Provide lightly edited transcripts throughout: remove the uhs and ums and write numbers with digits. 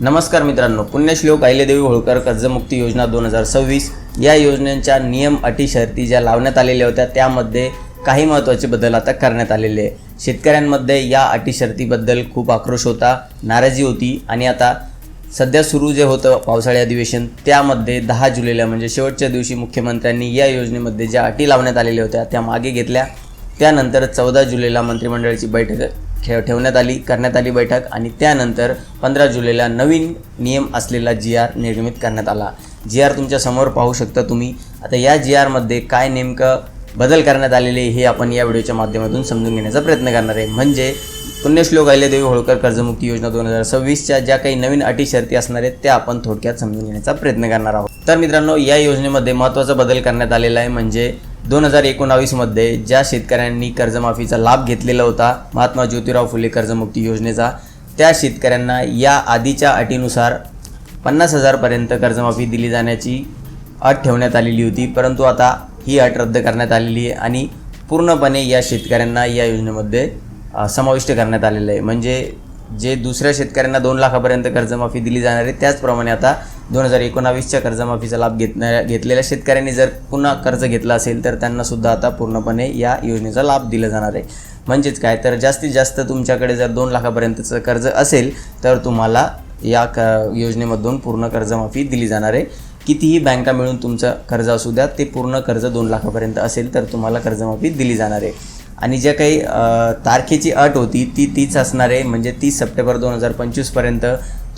नमस्कार मित्रांनो, पुण्यश्लोक अहिल्यादेवी होळकर कर्जमुक्ती योजना 2026 या योजनेच्या नियम अटी शर्ती ज्या लावण्यात आलेल्या होत्या त्यामध्ये काही महत्त्वाचे बदल आता करण्यात आलेले आहे। शेतकऱ्यांमध्ये या अटी शर्तीबद्दल खूप आक्रोश होता, नाराजी होती आणि आता सध्या सुरू जे होतं पावसाळी अधिवेशन त्यामध्ये 10 जुलैला म्हणजे शेवटच्या दिवशी मुख्यमंत्र्यांनी या योजनेमध्ये ज्या अटी लावण्यात आलेल्या होत्या त्या मागे घेतल्या। त्यानंतर 14 जुलैला मंत्रिमंडळाची बैठक करण्यात आली बैठक आणि त्यानंतर 15 जुलैला नवीन नियम असलेला GR निर्गमित करण्यात आला। GR तुमच्या समोर पाहू शकता तुम्ही। आता या GR मध्ये काय नेमकं बदल करण्यात आलेले हे आपण या व्हिडिओच्या माध्यमातून समजून घेण्याचा प्रयत्न करणार आहे। म्हणजे पुण्यश्लोक अहिल्यादेवी होळकर कर्जमुक्ती योजना 2026च्या ज्या काही नवीन अटी शर्ती असणार आहेत त्या आपण थोडक्यात समजून घेण्याचा प्रयत्न करणार आहोत। तर मित्रांनो, या योजनेमध्ये महत्त्वाचा बदल करण्यात आलेला आहे म्हणजे 2019 मध्ये ज्या शेतकऱ्यांनी कर्जमाफीचा लाभ घेतलेला होता महात्मा ज्योतिराव फुले कर्जमुक्ती योजनेचा, त्या शेतकऱ्यांना या आधीच्या अटीनुसार 50,000 पर्यंत कर्जमाफी दिली जाण्याची अट ठेवण्यात आलेली होती, परंतु आता ही अट रद्द करण्यात आलेली आहे आणि पूर्णपणे या शेतकऱ्यांना या योजनेमध्ये समाविष्ट करण्यात आलेलं आहे। म्हणजे जे दुसऱ्या शेतकऱ्यांना 2 लाखापर्यंत कर्जमाफी दिली जाणार आहे त्याचप्रमाणे आता 2019च्या कर्जमाफीचा लाभ घेतलेल्या शेतकऱ्यांनी जर पुन्हा कर्ज घेतला असेल तर त्यांना सुद्धा आता पूर्णपणे या योजनेचा लाभ दिला जाणार आहे। म्हणजेच काय तर जास्तीत जास्त तुमच्याकडे जर 2 लाखापर्यंतचं कर्ज असेल तर तुम्हाला या योजनेमधून पूर्ण कर्जमाफी दिली जाणार आहे। कितीही बँका मिळून तुमचं कर्ज असू द्या, ते पूर्ण कर्ज 2 लाखापर्यंत असेल तर तुम्हाला कर्जमाफी दिली जाणार आहे। आणि जे काही तारखेची अट होती ती तीच असणार आहे, म्हणजे 30 सप्टेंबर 2025 पर्यंत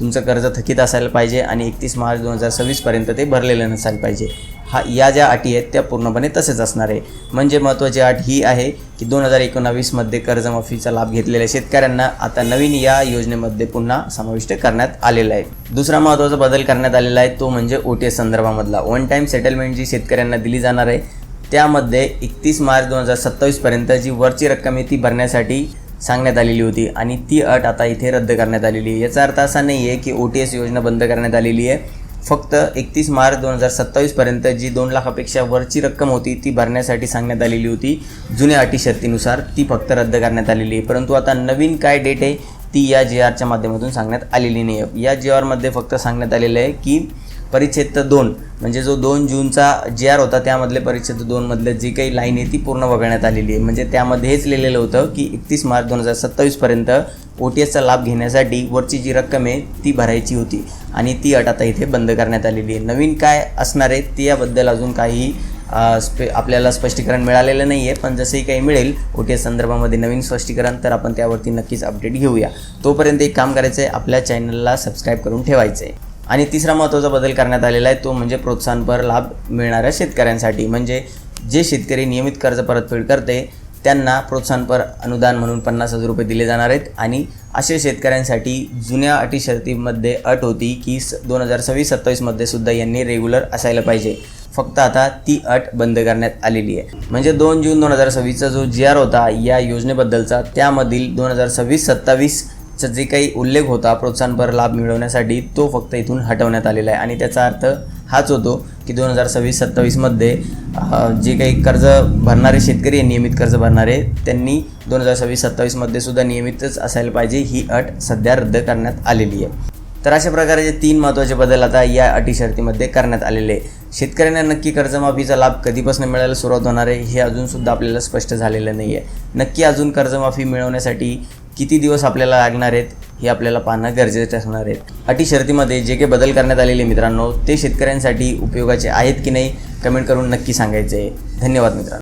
तुमचं कर्ज थकीत असायला पाहिजे आणि 31 मार्च 2026 पर्यंत ते भरलेलं नसायला पाहिजे। या ज्या अटी आहेत त्या पूर्णपणे तसेच असणार आहे। म्हणजे महत्त्वाची अट ही आहे की 2019 मध्ये कर्जमाफीचा लाभ घेतलेल्या शेतकऱ्यांना आता नवीन या योजनेमध्ये पुन्हा समाविष्ट करण्यात आलेला आहे। दुसरा महत्त्वाचा बदल करण्यात आलेला आहे तो म्हणजे OTS संदर्भामधला वन टाईम सेटलमेंट जी शेतकऱ्यांना दिली जाणार आहे त्यामध्ये 31 मार्च 2027 पर्यंत जी वरची रक्कम आहे ती भरण्यासाठी सांगण्यात आलेली होती आणि ती अट आता इथे रद्द करण्यात आलेली आहे। याचा अर्थ असा नाही आहे की OTS योजना बंद करण्यात आलेली आहे, फक्त 31 मार्च 2027 पर्यंत जी 2 लाखापेक्षा वरची रक्कम होती ती भरण्यासाठी सांगण्यात आलेली होती जुन्या अटी शर्तीनुसार, ती फक्त रद्द करण्यात आलेली आहे। परंतु आता नवीन काय डेट आहे ती या GRच्या माध्यमातून सांगण्यात आलेली नाही आहे। या GRमध्ये फक्त सांगण्यात आलेलं आहे की परिच्छेद 2 म्हणजे जो 2 जूनचा GR होता त्यामधले परिच्छेद 2 मधले जी काही लाईन आहे ती पूर्ण वगळण्यात आलेली आहे। म्हणजे त्यामध्ये हेच लिहिलेलं होतं की 31 मार्च 2027 पर्यंत OTSचा लाभ घेण्यासाठी वरची जी रक्कम आहे ती भरायची होती आणि ती अट आता इथे बंद करण्यात आलेली आहे। नवीन काय असणार आहे ते याबद्दल अजून काही आपल्याला स्पष्टीकरण मिळालेलं नाही आहे, पण जसंही काही मिळेल OTS संदर्भामध्ये नवीन स्पष्टीकरण तर आपण त्यावरती नक्कीच अपडेट घेऊया। तोपर्यंत एक काम करायचं आहे, आपल्या चॅनलला सबस्क्राईब करून ठेवायचं आहे। आणि तिसरा महत्त्वाचा बदल करण्यात आलेला आहे तो म्हणजे प्रोत्साहनपर लाभ मिळणाऱ्या शेतकऱ्यांसाठी। म्हणजे जे शेतकरी नियमित कर्ज परतफेड करते त्यांना प्रोत्साहनपर अनुदान म्हणून 50,000 रुपये दिले जाणार आहेत आणि अशा शेतकऱ्यांसाठी जुन्या अटी शर्तीमध्ये अट होती की 2026-27 मध्ये सुद्धा यांनी रेग्युलर असायला पाहिजे, फक्त आता ती अट बंद करण्यात आलेली आहे। म्हणजे 2 जून 2026चा जो GR होता या योजनेबद्दलचा त्यामधील 2026-27 जे काही उल्लेख होता प्रोत्साहनपर लाभ मिळवण्यासाठी तो फक्त इथून हटवण्यात आलेला आहे आणि त्याचा अर्थ हाच होतो की 2026-27 मध्ये जे काही कर्ज भरणारे शेतकरी नियमित कर्ज भरणारे त्यांनी 2026-27 मध्ये सुद्धा नियमितच असायला पाहिजे, ही अट सध्या रद्द करण्यात आलेली आहे। तर अशा प्रकारे 3 महत्त्वाचे बदल आता या अटी शर्तीमध्ये करण्यात आलेले आहे। शेतकऱ्यांना नक्की कर्जमाफीचा लाभ कधीपासून मिळायला सुरुवात होणार आहे हे अजून सुद्धा आपल्याला स्पष्ट झालेलं नाही आहे। नक्की अजून कर्जमाफी मिळवण्यासाठी किती दिवस आपल्याला लागणार आहेत हे आपल्याला पाहणं गरजेचं असणार आहे। अटी शर्तीमध्ये जे काही बदल करण्यात आलेले मित्रांनो ते शेतकऱ्यांसाठी उपयोगाचे आहेत की नाही कमेंट करून नक्की सांगायचे आहे। धन्यवाद मित्रांनो।